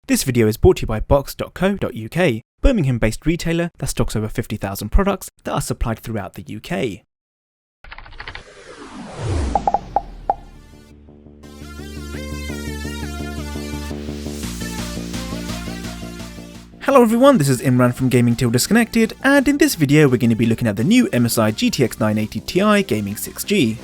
This video is brought to you by box.co.uk, Birmingham-based retailer that stocks over 50,000 products that are supplied throughout the UK. Hello everyone, this is Imran from Gaming Till Disconnected, and in this video we're going to be looking at the new MSI GTX 980Ti Gaming 6G.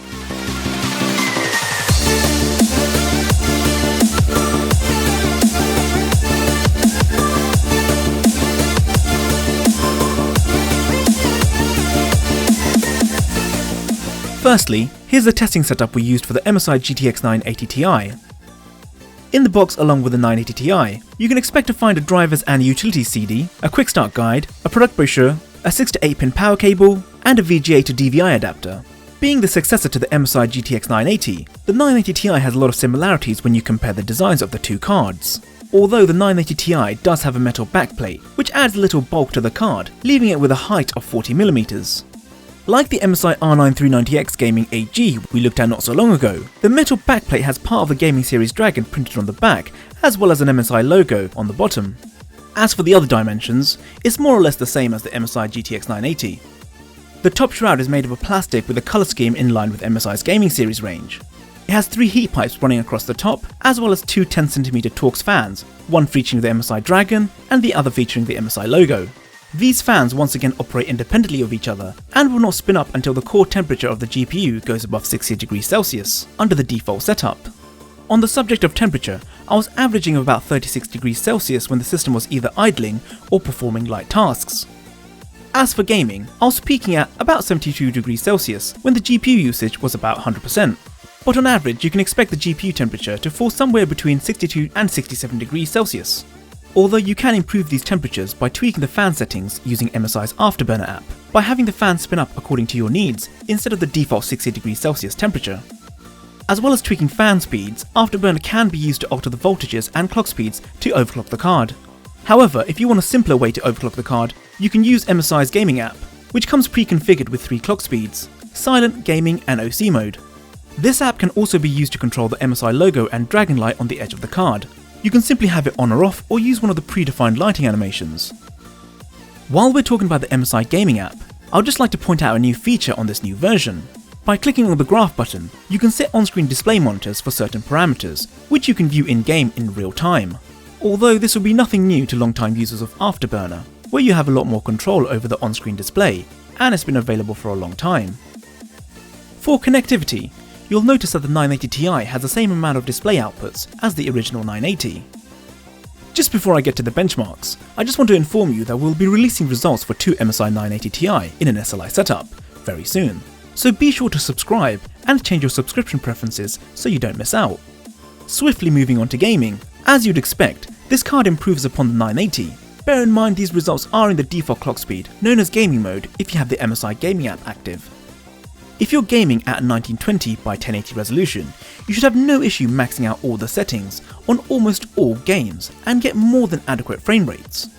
Firstly, here's the testing setup we used for the MSI GTX 980Ti. In the box along with the 980Ti, you can expect to find a drivers and utilities CD, a quick start guide, a product brochure, a 6 to 8 pin power cable, and a VGA to DVI adapter. Being the successor to the MSI GTX 980, the 980Ti has a lot of similarities when you compare the designs of the two cards. Although the 980Ti does have a metal backplate, which adds a little bulk to the card, leaving it with a height of 40mm. Like the MSI R9 390X Gaming 8G we looked at not so long ago, the metal backplate has part of the gaming series Dragon printed on the back, as well as an MSI logo on the bottom. As for the other dimensions, it's more or less the same as the MSI GTX 980. The top shroud is made of a plastic with a colour scheme in line with MSI's gaming series range. It has 3 heat pipes running across the top, as well as 2 10cm Torx fans, one featuring the MSI Dragon and the other featuring the MSI logo. These fans once again operate independently of each other and will not spin up until the core temperature of the GPU goes above 60 degrees Celsius under the default setup. On the subject of temperature, I was averaging about 36 degrees Celsius when the system was either idling or performing light tasks. As for gaming, I was peaking at about 72 degrees Celsius when the GPU usage was about 100%. But on average, you can expect the GPU temperature to fall somewhere between 62 and 67 degrees Celsius. Although you can improve these temperatures by tweaking the fan settings using MSI's Afterburner app, by having the fan spin up according to your needs instead of the default 60 degrees Celsius temperature. As well as tweaking fan speeds, Afterburner can be used to alter the voltages and clock speeds to overclock the card. However, if you want a simpler way to overclock the card, you can use MSI's gaming app, which comes pre-configured with 3 clock speeds: Silent, Gaming and OC mode. This app can also be used to control the MSI logo and dragon light on the edge of the card. You can simply have it on or off or use one of the predefined lighting animations. While we're talking about the MSI gaming app, I'd just like to point out a new feature on this new version. By clicking on the graph button, you can set on-screen display monitors for certain parameters, which you can view in-game in real time. Although this will be nothing new to long-time users of Afterburner, where you have a lot more control over the on-screen display, and it's been available for a long time. For connectivity, you'll notice that the 980Ti has the same amount of display outputs as the original 980. Just before I get to the benchmarks, I just want to inform you that we'll be releasing results for 2 MSI 980Ti in an SLI setup very soon, so be sure to subscribe and change your subscription preferences so you don't miss out. Swiftly moving on to gaming, as you'd expect, this card improves upon the 980. Bear in mind these results are in the default clock speed, known as gaming mode if you have the MSI gaming app active. If you're gaming at 1920 by 1080 resolution, you should have no issue maxing out all the settings on almost all games and get more than adequate frame rates.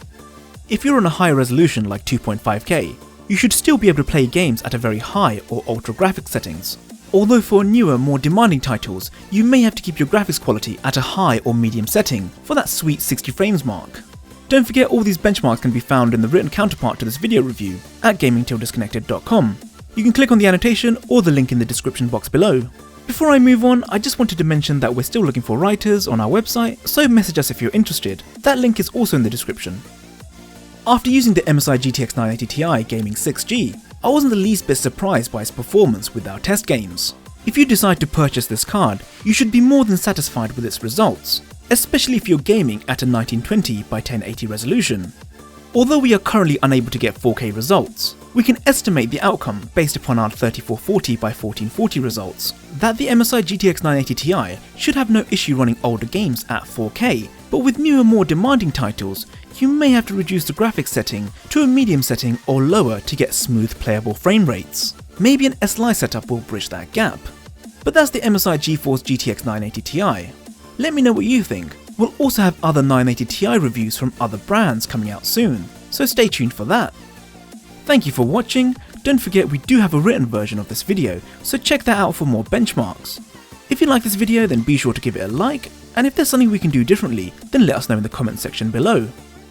If you're on a higher resolution like 2.5K, you should still be able to play games at a very high or ultra graphics settings. Although for newer, more demanding titles, you may have to keep your graphics quality at a high or medium setting for that sweet 60 frames mark. Don't forget all these benchmarks can be found in the written counterpart to this video review at gamingtilldisconnected.com. You can click on the annotation or the link in the description box below. Before I move on, I just wanted to mention that we're still looking for writers on our website, so message us if you're interested. That link is also in the description. After using the MSI GTX 980Ti Gaming 6G, I wasn't the least bit surprised by its performance with our test games. If you decide to purchase this card, you should be more than satisfied with its results, especially if you're gaming at a 1920 by 1080 resolution. Although we are currently unable to get 4K results, we can estimate the outcome based upon our 3440 by 1440 results, that the MSI GTX 980Ti should have no issue running older games at 4K, but with newer, more demanding titles, you may have to reduce the graphics setting to a medium setting or lower to get smooth playable frame rates. Maybe an SLI setup will bridge that gap. But that's the MSI GeForce GTX 980Ti. Let me know what you think. We'll also have other 980Ti reviews from other brands coming out soon, so stay tuned for that. Thank you for watching. Don't forget we do have a written version of this video, so check that out for more benchmarks. If you like this video then be sure to give it a like, and if there's something we can do differently, then let us know in the comment section below.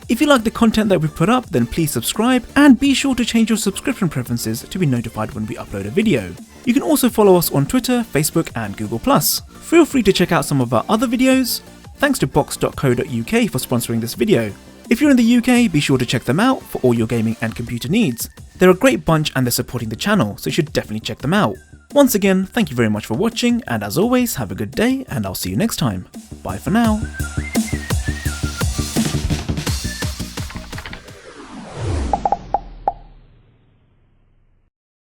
If you like the content that we put up, then please subscribe and be sure to change your subscription preferences to be notified when we upload a video. You can also follow us on Twitter, Facebook and Google+. Feel free to check out some of our other videos. Thanks to box.co.uk for sponsoring this video. If you're in the UK, be sure to check them out for all your gaming and computer needs. They're a great bunch and they're supporting the channel, so you should definitely check them out. Once again, thank you very much for watching, and as always, have a good day and I'll see you next time. Bye for now.